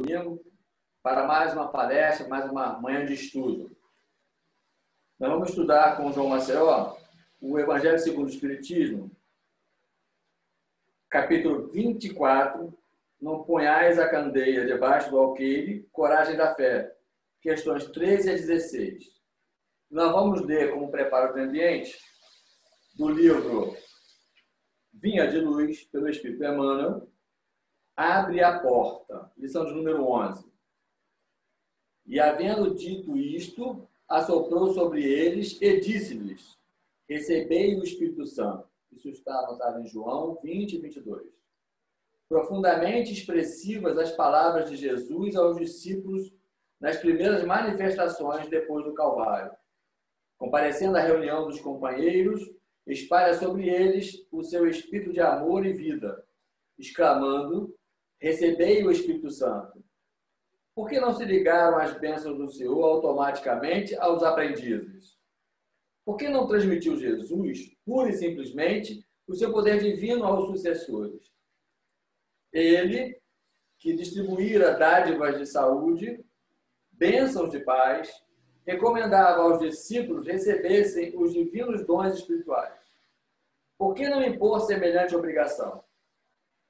domingo para mais uma palestra, mais uma manhã de estudo. Nós vamos estudar com o João Maceió o Evangelho segundo o Espiritismo, capítulo 24, não ponhais a candeia debaixo do alqueire, coragem da fé, questões 13 a 16. Nós vamos ler como preparo do ambiente do livro Vinha de Luz, pelo Espírito Emmanuel, Abre a Porta, lição de número 11. E havendo dito isto, assoprou sobre eles e disse-lhes: recebei o Espírito Santo. Isso está anotado em João 20 e 22. Profundamente expressivas as palavras de Jesus aos discípulos nas primeiras manifestações depois do Calvário. Comparecendo à reunião dos companheiros, espalha sobre eles o seu espírito de amor e vida, exclamando: recebei o Espírito Santo. Por que não se ligaram as bênçãos do Senhor automaticamente aos aprendizes? Por que não transmitiu Jesus, pura e simplesmente, o seu poder divino aos sucessores? Ele, que distribuíra dádivas de saúde, bênçãos de paz, recomendava aos discípulos recebessem os divinos dons espirituais. Por que não impor semelhante obrigação?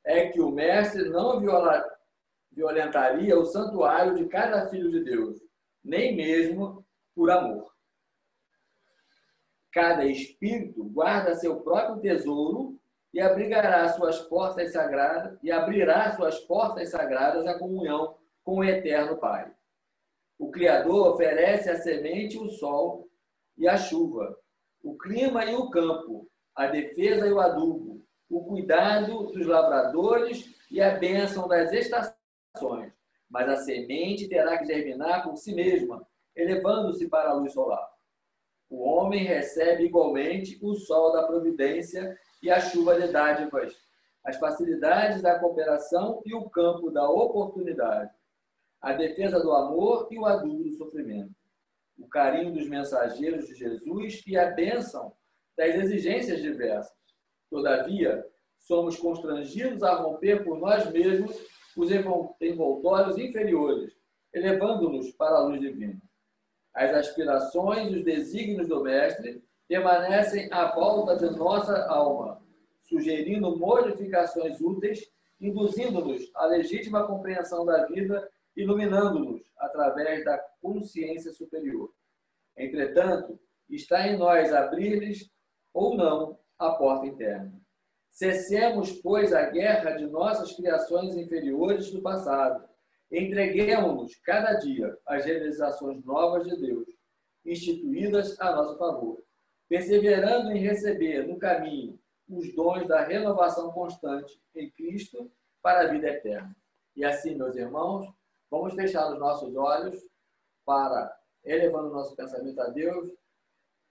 É que o Mestre não violentaria o santuário de cada filho de Deus, nem mesmo por amor. Cada espírito guarda seu próprio tesouro e abrirá suas portas sagradas à comunhão com o Eterno Pai. O Criador oferece a semente, o sol e a chuva, o clima e o campo, a defesa e o adubo, o cuidado dos lavradores e a bênção das estações. Mas a semente terá que germinar por si mesma, elevando-se para a luz solar. O homem recebe igualmente o sol da providência e a chuva de dádivas, as facilidades da cooperação e o campo da oportunidade, a defesa do amor e o adubo do sofrimento, o carinho dos mensageiros de Jesus e a bênção das exigências diversas. Todavia, somos constrangidos a romper por nós mesmos os envoltórios inferiores, elevando-nos para a luz divina. As aspirações e os desígnios do Mestre permanecem à volta de nossa alma, sugerindo modificações úteis, induzindo-nos à legítima compreensão da vida, iluminando-nos através da consciência superior. Entretanto, está em nós abrir-lhes ou não a porta interna. Cessemos, pois, a guerra de nossas criações inferiores do passado. Entreguemos-nos cada dia às realizações novas de Deus, instituídas a nosso favor, perseverando em receber no caminho os dons da renovação constante em Cristo para a vida eterna. E assim, meus irmãos, vamos fechar os nossos olhos para, elevando o nosso pensamento a Deus,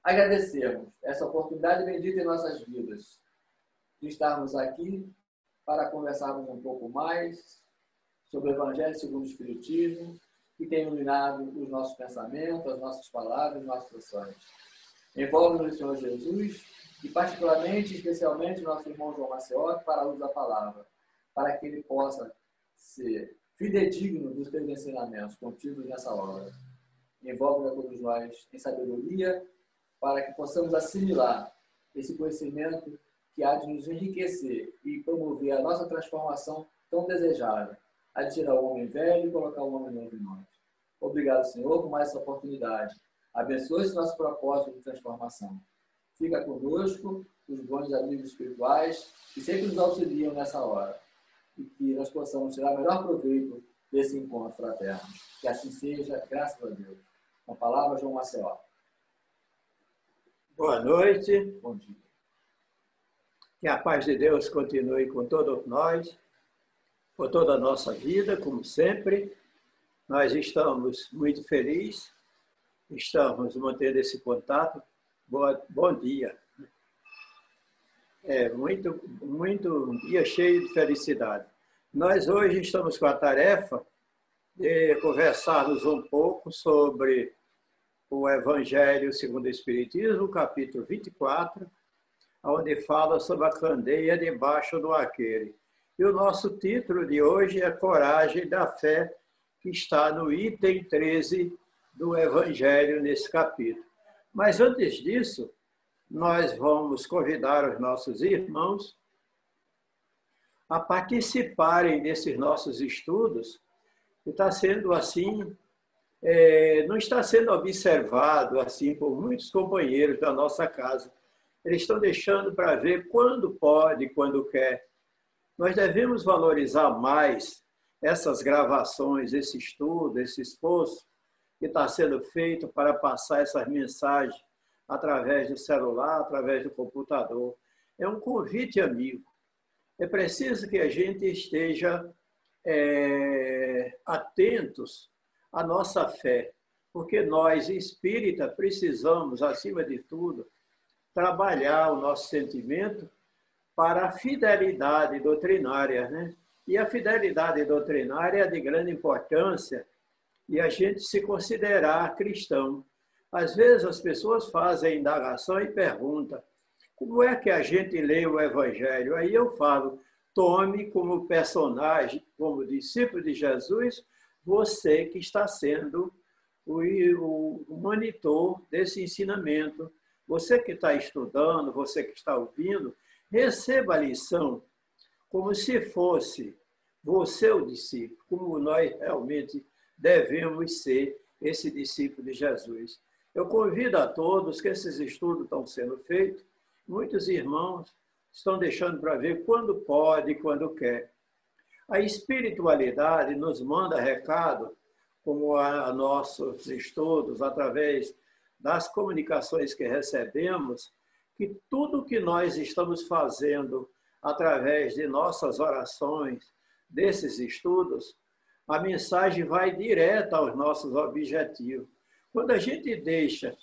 agradecermos essa oportunidade bendita em nossas vidas, de estarmos aqui para conversarmos um pouco mais sobre o Evangelho segundo o Espiritismo, que tem iluminado os nossos pensamentos, as nossas palavras, os nossos ações. Envolve-nos o Senhor Jesus e, particularmente, especialmente, nosso irmão João Maceió, para a luz da palavra, para que ele possa ser fidedigno dos teus ensinamentos contidos nessa obra. Envolve a todos nós em sabedoria, para que possamos assimilar esse conhecimento que há de nos enriquecer e promover a nossa transformação tão desejada, a tirar o homem velho e colocar o homem novo em nós. Obrigado, Senhor, por mais essa oportunidade. Abençoe esse nosso propósito de transformação. Fica conosco, os bons amigos espirituais, que sempre nos auxiliam nessa hora. E que nós possamos tirar o melhor proveito desse encontro fraterno. Que assim seja, graças a Deus. Com a palavra, João Maceió. Boa noite. Bom dia. Que a paz de Deus continue com todos nós, por toda a nossa vida, como sempre. Nós estamos muito felizes, estamos mantendo esse contato. Bom dia. Um dia cheio de felicidade. Nós hoje estamos com a tarefa de conversarmos um pouco sobre o Evangelho segundo o Espiritismo, capítulo 24, onde fala sobre a candeia debaixo do alqueire. E o nosso título de hoje é Coragem da Fé, que está no item 13 do Evangelho, nesse capítulo. Mas antes disso, nós vamos convidar os nossos irmãos a participarem desses nossos estudos, que está sendo assim, não está sendo observado assim por muitos companheiros da nossa casa. Eles estão deixando para ver quando pode, quando quer. Nós devemos valorizar mais essas gravações, esse estudo, esse esforço que está sendo feito para passar essas mensagens através do celular, através do computador. É um convite amigo. É preciso que a gente esteja atentos à nossa fé, porque nós, espíritas, precisamos, acima de tudo, trabalhar o nosso sentimento para a fidelidade doutrinária, né? E a fidelidade doutrinária é de grande importância e a gente se considerar cristão. Às vezes as pessoas fazem indagação e perguntam: como é que a gente lê o Evangelho? Aí eu falo: tome como personagem, como discípulo de Jesus, você que está sendo o monitor desse ensinamento. Você que está estudando, você que está ouvindo, receba a lição como se fosse você o discípulo, como nós realmente devemos ser esse discípulo de Jesus. Eu convido a todos que esses estudos estão sendo feitos. Muitos irmãos estão deixando para ver quando pode e quando quer. A espiritualidade nos manda recado, como a nossos estudos, através das comunicações que recebemos, que tudo que nós estamos fazendo através de nossas orações, desses estudos, a mensagem vai direta aos nossos objetivos. Quando a gente deixa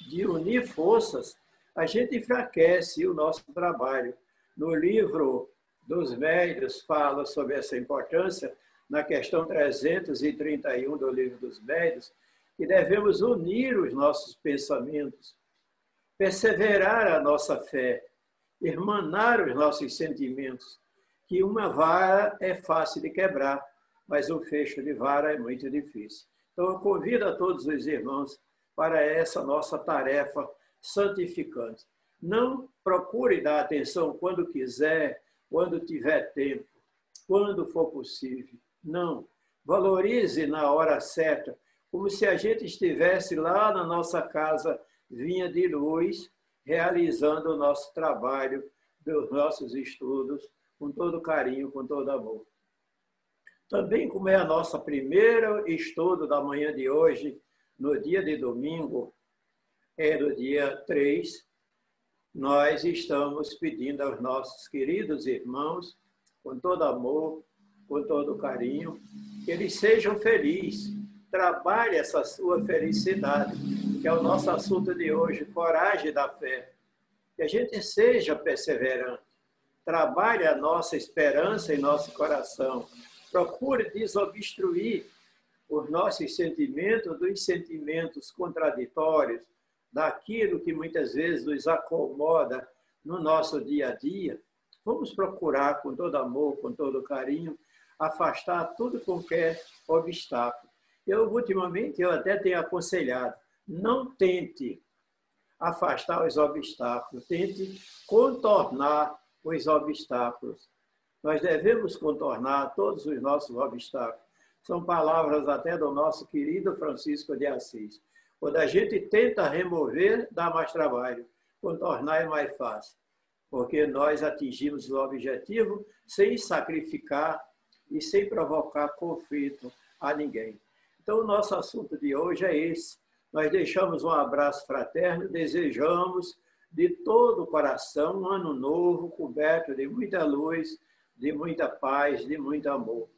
de unir forças, a gente enfraquece o nosso trabalho. No livro dos Médiuns fala sobre essa importância, na questão 331 do livro dos Médiuns, que devemos unir os nossos pensamentos, perseverar a nossa fé, irmanar os nossos sentimentos, que uma vara é fácil de quebrar, mas um fecho de vara é muito difícil. Então, eu convido a todos os irmãos para essa nossa tarefa santificante. Não procure dar atenção quando quiser, quando tiver tempo, quando for possível. Não. Valorize na hora certa, como se a gente estivesse lá na nossa casa, vinha de luz, realizando o nosso trabalho, dos nossos estudos, com todo carinho, com todo amor. Também, como é a nossa primeira estudo da manhã de hoje, no dia de domingo, no dia 3, nós estamos pedindo aos nossos queridos irmãos, com todo amor, com todo carinho, que eles sejam felizes. Trabalhe essa sua felicidade, que é o nosso assunto de hoje, coragem da fé. Que a gente seja perseverante. Trabalhe a nossa esperança em nosso coração. Procure desobstruir os nossos sentimentos dos sentimentos contraditórios, daquilo que muitas vezes nos acomoda no nosso dia a dia. Vamos procurar, com todo amor, com todo carinho, afastar tudo qualquer obstáculo. Ultimamente, eu até tenho aconselhado, não tente afastar os obstáculos, tente contornar os obstáculos. Nós devemos contornar todos os nossos obstáculos. São palavras até do nosso querido Francisco de Assis. Quando a gente tenta remover, dá mais trabalho. Contornar é mais fácil, porque nós atingimos o objetivo sem sacrificar e sem provocar conflito a ninguém. Então, o nosso assunto de hoje é esse. Nós deixamos um abraço fraterno, desejamos de todo o coração um ano novo, coberto de muita luz, de muita paz, de muito amor.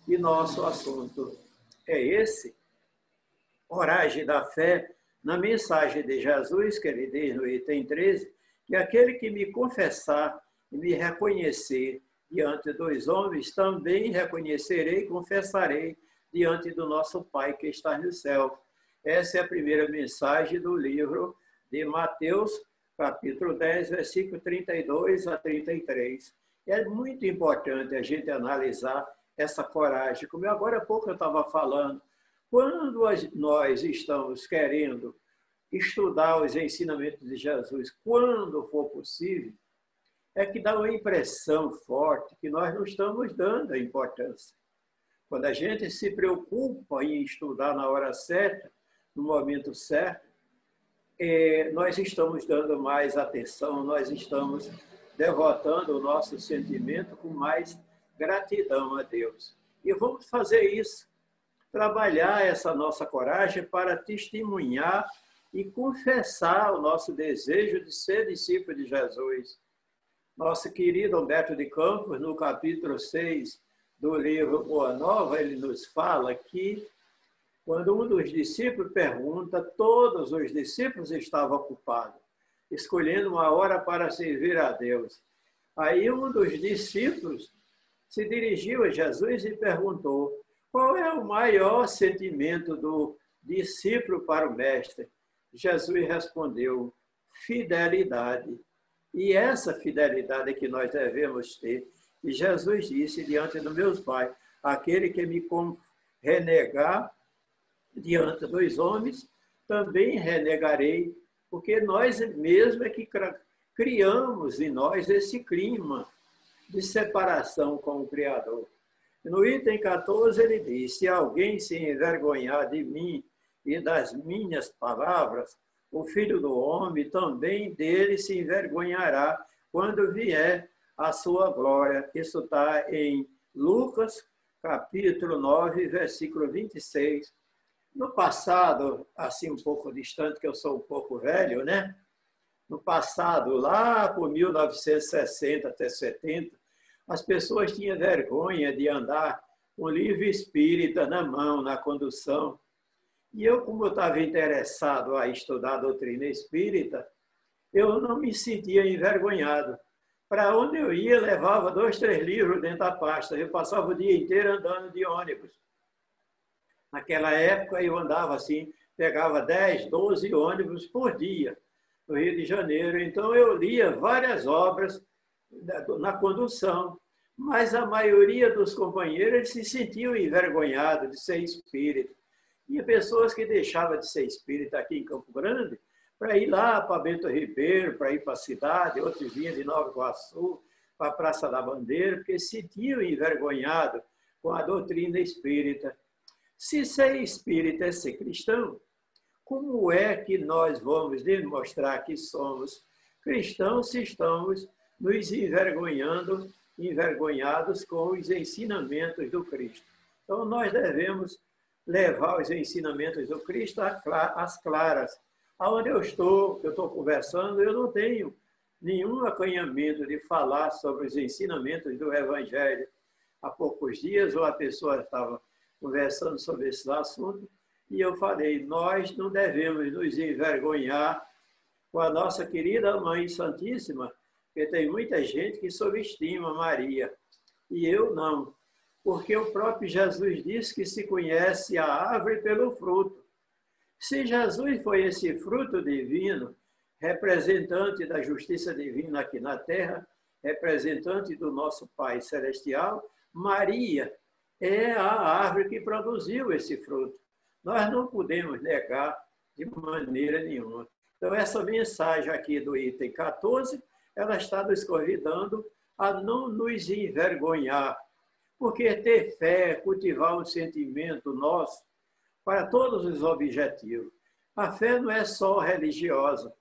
E nosso assunto é esse, coragem da fé, na mensagem de Jesus, que ele diz no item 13, que aquele que me confessar e me reconhecer diante dos homens, também reconhecerei e confessarei diante do nosso Pai que está no céu. Essa é a primeira mensagem do livro de Mateus, capítulo 10, versículo 32 a 33. É muito importante a gente analisar essa coragem. Como agora há pouco eu estava falando, quando nós estamos querendo estudar os ensinamentos de Jesus, quando for possível, é que dá uma impressão forte que nós não estamos dando a importância. Quando a gente se preocupa em estudar na hora certa, no momento certo, nós estamos dando mais atenção, nós estamos devotando o nosso sentimento com mais gratidão a Deus. E vamos fazer isso, trabalhar essa nossa coragem para testemunhar e confessar o nosso desejo de ser discípulo de Jesus. Nosso querido Humberto de Campos, no capítulo 6 do livro Boa Nova, ele nos fala que, quando um dos discípulos pergunta, todos os discípulos estavam ocupados, escolhendo uma hora para servir a Deus. Aí um dos discípulos se dirigiu a Jesus e perguntou: qual é o maior sentimento do discípulo para o mestre? Jesus respondeu: fidelidade. E essa fidelidade é que nós devemos ter. E Jesus disse diante dos meus pais: aquele que me renegar diante dos homens, também renegarei, porque nós mesmos é que criamos em nós esse clima de separação com o Criador. No item 14 ele diz: se alguém se envergonhar de mim e das minhas palavras, o Filho do Homem também dele se envergonhará quando vier a sua glória. Isso está em Lucas, capítulo 9, versículo 26. No passado, assim um pouco distante, que eu sou um pouco velho, né? No passado, lá por 1960 até 70, as pessoas tinham vergonha de andar com o livro espírita na mão, na condução. E eu, como eu estava interessado a estudar a doutrina espírita, eu não me sentia envergonhado. Para onde eu ia, levava 2, 3 livros dentro da pasta. Eu passava o dia inteiro andando de ônibus. Naquela época, eu andava assim, pegava 10, 12 ônibus por dia no Rio de Janeiro. Então, eu lia várias obras na condução, mas a maioria dos companheiros se sentiam envergonhados de ser espírita. E pessoas que deixavam de ser espírita aqui em Campo Grande para ir lá para Bento Ribeiro, para ir para a cidade, outros vinham de Nova Iguaçu, para a Praça da Bandeira, porque se sentiam envergonhados com a doutrina espírita. Se ser espírita é ser cristão, como é que nós vamos demonstrar que somos cristãos se estamos nos envergonhados com os ensinamentos do Cristo? Então, nós devemos levar os ensinamentos do Cristo às claras. Aonde eu estou conversando, eu não tenho nenhum acanhamento de falar sobre os ensinamentos do Evangelho. Há poucos dias, uma pessoa estava conversando sobre esse assunto e eu falei: nós não devemos nos envergonhar com a nossa querida Mãe Santíssima, porque tem muita gente que subestima Maria, e eu não. Porque o próprio Jesus disse que se conhece a árvore pelo fruto. Se Jesus foi esse fruto divino, representante da justiça divina aqui na terra, representante do nosso Pai Celestial, Maria é a árvore que produziu esse fruto. Nós não podemos negar de maneira nenhuma. Então, essa mensagem aqui do item 14, ela está nos convidando a não nos envergonhar, porque ter fé, cultivar um sentimento nosso para todos os objetivos. A fé não é só religiosa,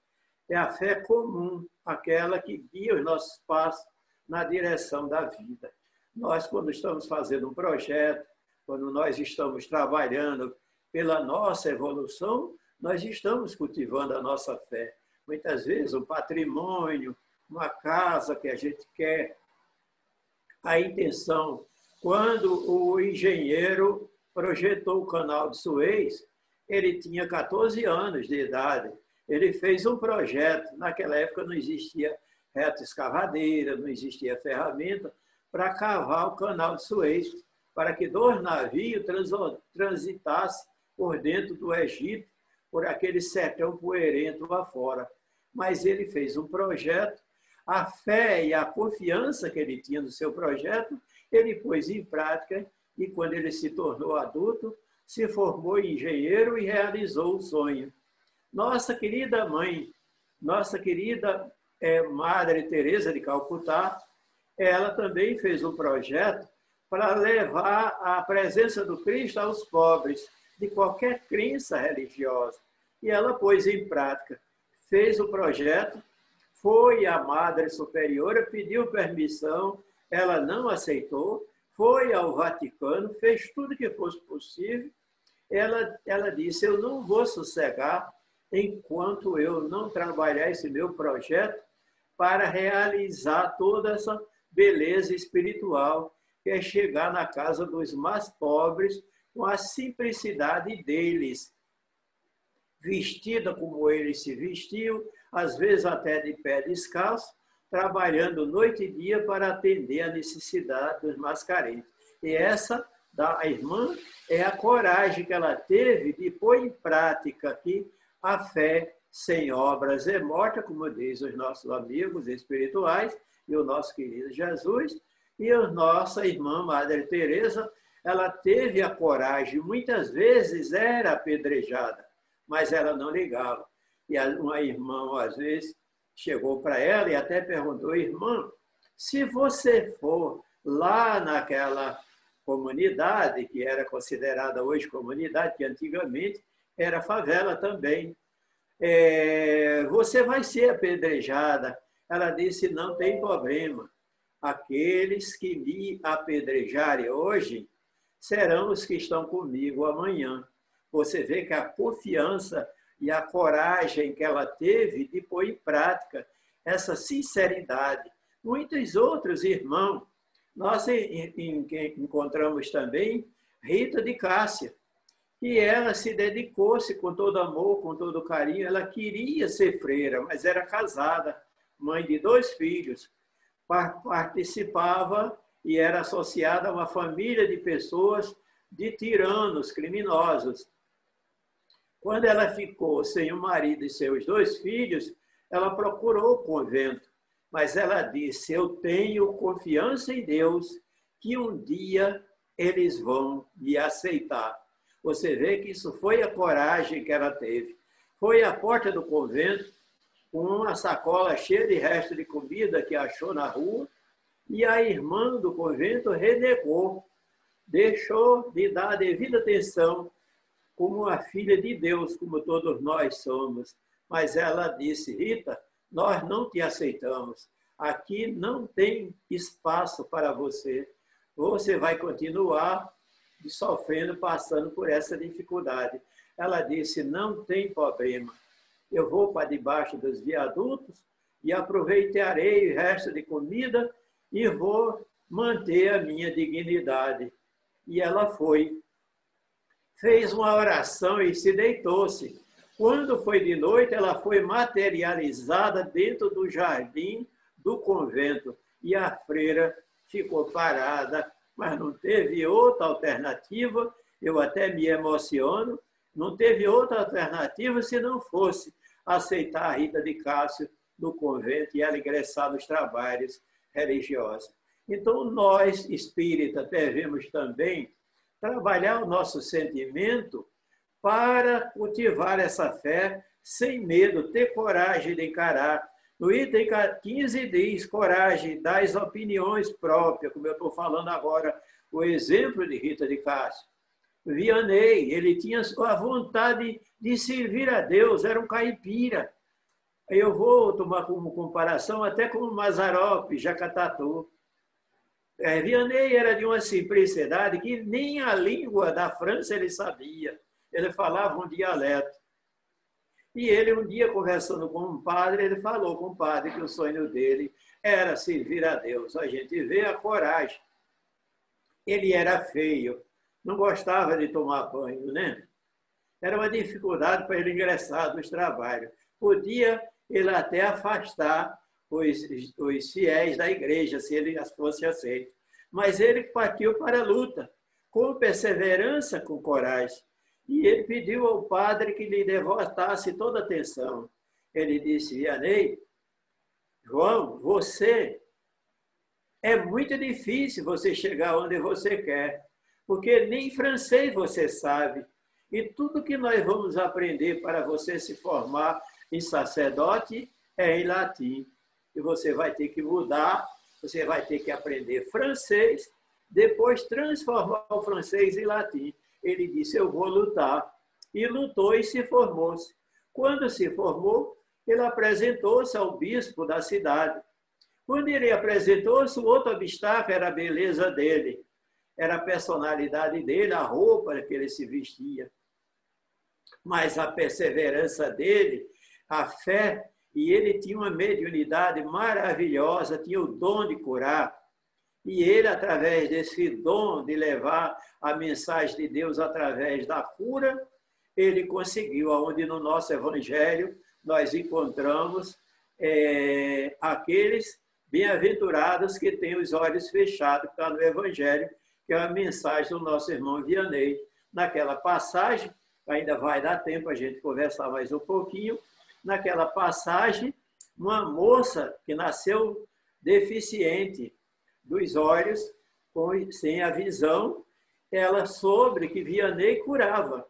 é a fé comum, aquela que guia os nossos passos na direção da vida. Nós, quando estamos fazendo um projeto, quando nós estamos trabalhando pela nossa evolução, nós estamos cultivando a nossa fé. Muitas vezes, um patrimônio, uma casa que a gente quer, a intenção. Quando o engenheiro projetou o canal de Suez, ele tinha 14 anos de idade. Ele fez um projeto. Naquela época não existia retroescavadeira, não existia ferramenta para cavar o canal de Suez, para que 2 navios transitassem por dentro do Egito, por aquele sertão poeirento lá fora. Mas ele fez um projeto, a fé e a confiança que ele tinha no seu projeto, ele pôs em prática e, quando ele se tornou adulto, se formou engenheiro e realizou o sonho. Nossa querida mãe, nossa querida Madre Teresa de Calcutá, ela também fez um projeto para levar a presença do Cristo aos pobres, de qualquer crença religiosa. E ela pôs em prática, fez o projeto, foi à Madre Superiora, pediu permissão, ela não aceitou, foi ao Vaticano, fez tudo que fosse possível. Ela disse, eu não vou sossegar enquanto eu não trabalhar esse meu projeto para realizar toda essa beleza espiritual, que é chegar na casa dos mais pobres com a simplicidade deles, vestida como eles se vestiam, às vezes até de pé descalço, trabalhando noite e dia para atender a necessidade dos mais carentes. E essa da irmã é a coragem que ela teve de pôr em prática aqui a fé sem obras é morta, como diz os nossos amigos espirituais e o nosso querido Jesus. E a nossa irmã Madre Teresa, ela teve a coragem, muitas vezes era apedrejada, mas ela não ligava. E uma irmã, às vezes, chegou para ela e até perguntou, irmã, se você for lá naquela comunidade, que era considerada hoje comunidade, que antigamente era favela também, você vai ser apedrejada. Ela disse, não tem problema. Aqueles que me apedrejarem hoje serão os que estão comigo amanhã. Você vê que a confiança e a coragem que ela teve de pôr em prática essa sinceridade. Muitos outros irmãos, nós encontramos também Rita de Cássia, e ela se dedicou-se com todo amor, com todo carinho. Ela queria ser freira, mas era casada, mãe de 2 filhos. Participava e era associada a uma família de pessoas, de tiranos, criminosos. Quando ela ficou sem o marido e seus 2 filhos, ela procurou o convento, mas ela disse, eu tenho confiança em Deus que um dia eles vão me aceitar. Você vê que isso foi a coragem que ela teve. Foi à porta do convento, com uma sacola cheia de resto de comida que achou na rua, e a irmã do convento renegou, deixou de dar a devida atenção como a filha de Deus, como todos nós somos. Mas ela disse, Rita, nós não te aceitamos. Aqui não tem espaço para você. Você vai continuar sofrendo, passando por essa dificuldade. Ela disse, não tem problema. Eu vou para debaixo dos viadutos e aproveitarei o resto de comida e vou manter a minha dignidade. E ela foi. Fez uma oração e se deitou-se. Quando foi de noite, ela foi materializada dentro do jardim do convento. E a freira ficou parada, mas não teve outra alternativa. Eu até me emociono. Não teve outra alternativa se não fosse aceitar a Rita de Cássia no convento e ela ingressar nos trabalhos religiosos. Então, nós, espíritas, devemos também trabalhar o nosso sentimento para cultivar essa fé sem medo, ter coragem de encarar. No item 15 diz, coragem das opiniões próprias, como eu estou falando agora, o exemplo de Rita de Cássia. Vianney, ele tinha a vontade de servir a Deus, era um caipira. Eu vou tomar como comparação até com Mazzaropi, Jacatatu. Vianney era de uma simplicidade que nem a língua da França ele sabia. Ele falava um dialeto. E ele, um dia, conversando com um padre, ele falou com o padre que o sonho dele era servir a Deus. A gente vê a coragem. Ele era feio, não gostava de tomar banho, né? Era uma dificuldade para ele ingressar nos trabalhos. Podia ele até afastar os fiéis da igreja, se ele fosse aceito. Mas ele partiu para a luta, com perseverança, com coragem. E ele pediu ao padre que lhe devotasse toda a atenção. Ele disse, Vianney, João, você é muito difícil você chegar onde você quer, porque nem francês você sabe. E tudo que nós vamos aprender para você se formar em sacerdote é em latim. E você vai ter que mudar, você vai ter que aprender francês, depois transformar o francês em latim. Ele disse, eu vou lutar. E lutou e se formou-se. Quando se formou, ele apresentou-se ao bispo da cidade. Quando ele apresentou-se, o outro obstáculo era a beleza dele, era a personalidade dele, a roupa que ele se vestia. Mas a perseverança dele, a fé, e ele tinha uma mediunidade maravilhosa, tinha o dom de curar. E ele, através desse dom de levar a mensagem de Deus através da cura, ele conseguiu, onde no nosso evangelho nós encontramos aqueles bem-aventurados que têm os olhos fechados, que está no evangelho, que é a mensagem do nosso irmão Vianney. Naquela passagem, ainda vai dar tempo a gente conversar mais um pouquinho, naquela passagem, uma moça que nasceu deficiente dos olhos, sem a visão, ela soube que Vianney curava.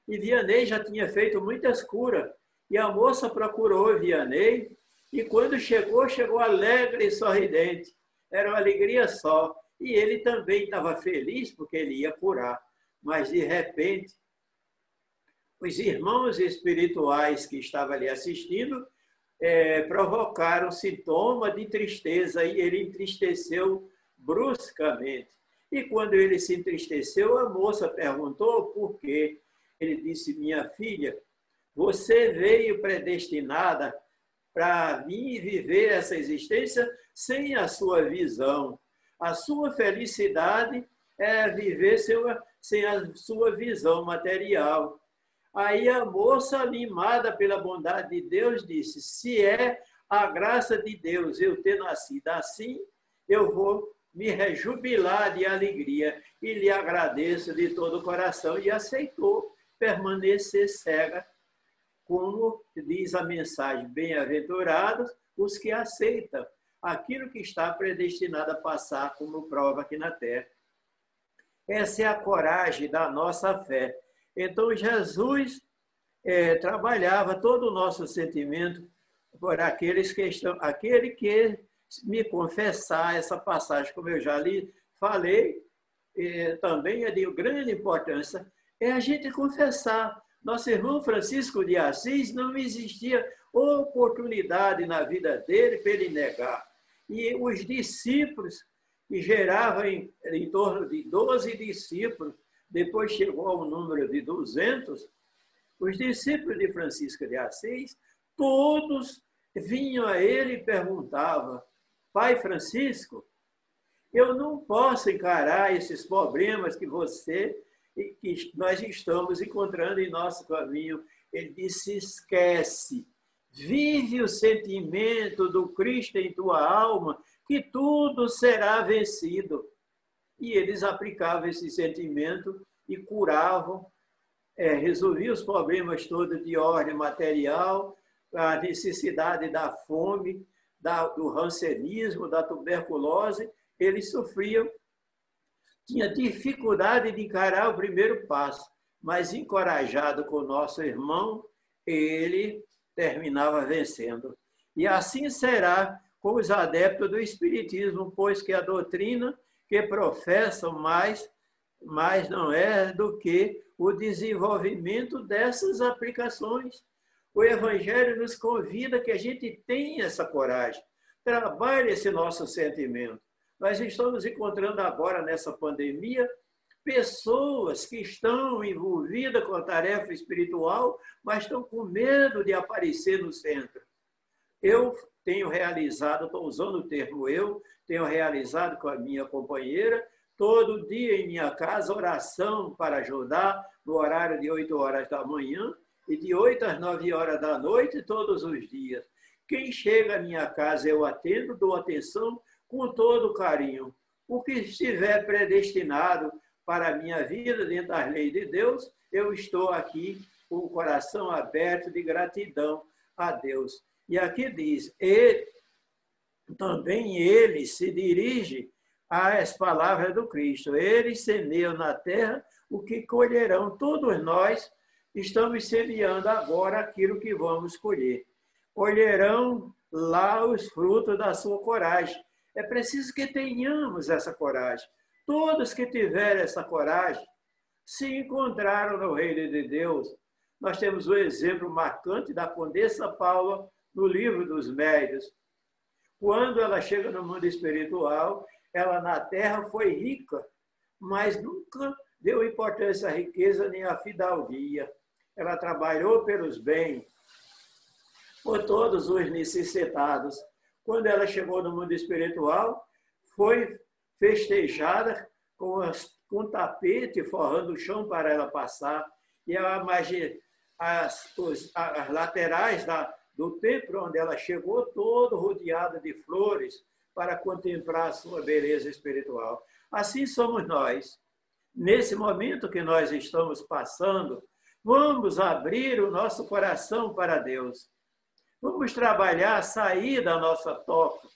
E Vianney já tinha feito muitas curas. E a moça procurou Vianney, e quando chegou, chegou alegre e sorridente. Era uma alegria só. E ele também estava feliz, porque ele ia curar. Mas, de repente, os irmãos espirituais que estavam ali assistindo provocaram sintoma de tristeza, e ele entristeceu bruscamente. E quando ele se entristeceu, a moça perguntou por quê. Ele disse, minha filha, você veio predestinada para vir viver essa existência sem a sua visão. A sua felicidade é viver sem a sua visão material. Aí a moça, animada pela bondade de Deus, disse, se é a graça de Deus eu ter nascido assim, eu vou me rejubilar de alegria e lhe agradeço de todo o coração. E aceitou permanecer cega, como diz a mensagem, bem-aventurados os que aceitam aquilo que está predestinado a passar como prova aqui na terra. Essa é a coragem da nossa fé. Então, Jesus trabalhava todo o nosso sentimento por aqueles que estão, aquele que me confessar essa passagem, como eu já lhe falei, também é de grande importância, é a gente confessar. Nosso irmão Francisco de Assis não existia oportunidade na vida dele para ele negar. E os discípulos, que geravam em torno de 12 discípulos, depois chegou ao número de 200, os discípulos de Francisco de Assis, todos vinham a ele e perguntavam, Pai Francisco, eu não posso encarar esses problemas que nós estamos encontrando em nosso caminho. Ele disse, esquece, vive o sentimento do Cristo em tua alma, que tudo será vencido. E eles aplicavam esse sentimento e curavam, resolviam os problemas todos de ordem material, a necessidade da fome, do rancenismo, da tuberculose. Eles sofriam, tinha dificuldade de encarar o primeiro passo, mas encorajado com o nosso irmão, ele terminava vencendo. E assim será com os adeptos do Espiritismo, pois que a doutrina que professam mais não é do que o desenvolvimento dessas aplicações. O Evangelho nos convida que a gente tenha essa coragem, trabalhe esse nosso sentimento. Nós estamos encontrando agora, nessa pandemia, pessoas que estão envolvidas com a tarefa espiritual, mas estão com medo de aparecer no centro. Eu tenho realizado, estou usando o termo eu, tenho realizado com a minha companheira, todo dia em minha casa, oração para ajudar, no horário de 8 horas da manhã e de 8 às 9 horas da noite, todos os dias. Quem chega à minha casa eu atendo, dou atenção com todo carinho. O que estiver predestinado para a minha vida, dentro das leis de Deus, eu estou aqui com o coração aberto de gratidão a Deus. E aqui diz, também ele se dirige às palavras do Cristo. Eles semeiam na terra o que colherão. Todos nós estamos semeando agora aquilo que vamos colher. Colherão lá os frutos da sua coragem. É preciso que tenhamos essa coragem. Todos que tiverem essa coragem se encontraram no reino de Deus. Nós temos o exemplo marcante da Condessa Paula no livro dos Médios. Quando ela chega no mundo espiritual, ela na terra foi rica, mas nunca deu importância à riqueza nem à fidalguia. Ela trabalhou pelos bens, por todos os necessitados. Quando ela chegou no mundo espiritual, foi festejada com tapete forrando o chão para ela passar. E as laterais do templo onde ela chegou, todo rodeado de flores, para contemplar a sua beleza espiritual. Assim somos nós. Nesse momento que nós estamos passando, vamos abrir o nosso coração para Deus. Vamos trabalhar, sair da nossa toca.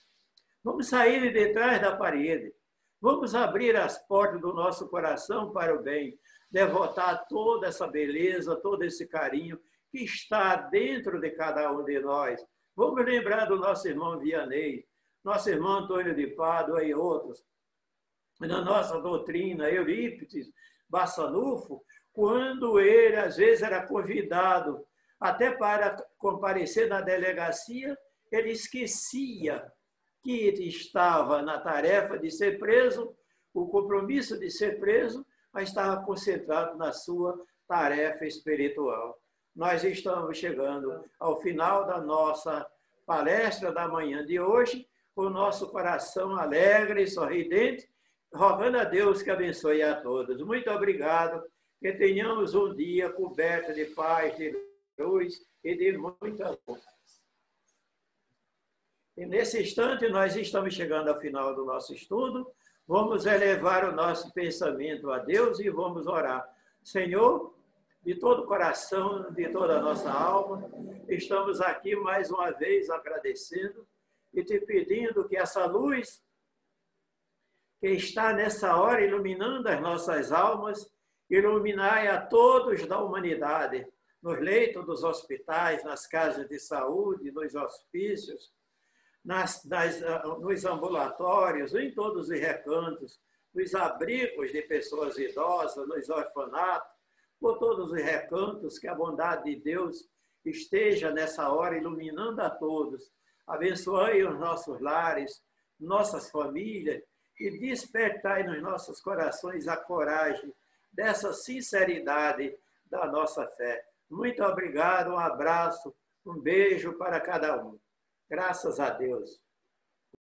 Vamos sair de detrás da parede. Vamos abrir as portas do nosso coração para o bem. Devotar toda essa beleza, todo esse carinho que está dentro de cada um de nós. Vamos lembrar do nosso irmão Vianney, nosso irmão Antônio de Pádua e outros. Na nossa doutrina, Eurípides Bassanufo, quando ele, às vezes, era convidado até para comparecer na delegacia, ele esquecia que estava na tarefa de ser preso, o compromisso de ser preso, mas estava concentrado na sua tarefa espiritual. Nós estamos chegando ao final da nossa palestra da manhã de hoje, com o nosso coração alegre e sorridente, rogando a Deus que abençoe a todos. Muito obrigado, que tenhamos um dia coberto de paz, de luz e de muita paz. E nesse instante, nós estamos chegando ao final do nosso estudo. Vamos elevar o nosso pensamento a Deus e vamos orar. Senhor, de todo o coração, de toda a nossa alma, estamos aqui mais uma vez agradecendo e te pedindo que essa luz que está nessa hora iluminando as nossas almas, iluminai a todos da humanidade, nos leitos dos hospitais, nas casas de saúde, nos hospícios, nos ambulatórios, em todos os recantos, nos abrigos de pessoas idosas, nos orfanatos, por todos os recantos, que a bondade de Deus esteja nessa hora iluminando a todos. Abençoe os nossos lares, nossas famílias e despertai nos nossos corações a coragem dessa sinceridade da nossa fé. Muito obrigado, um abraço, um beijo para cada um. Graças a Deus.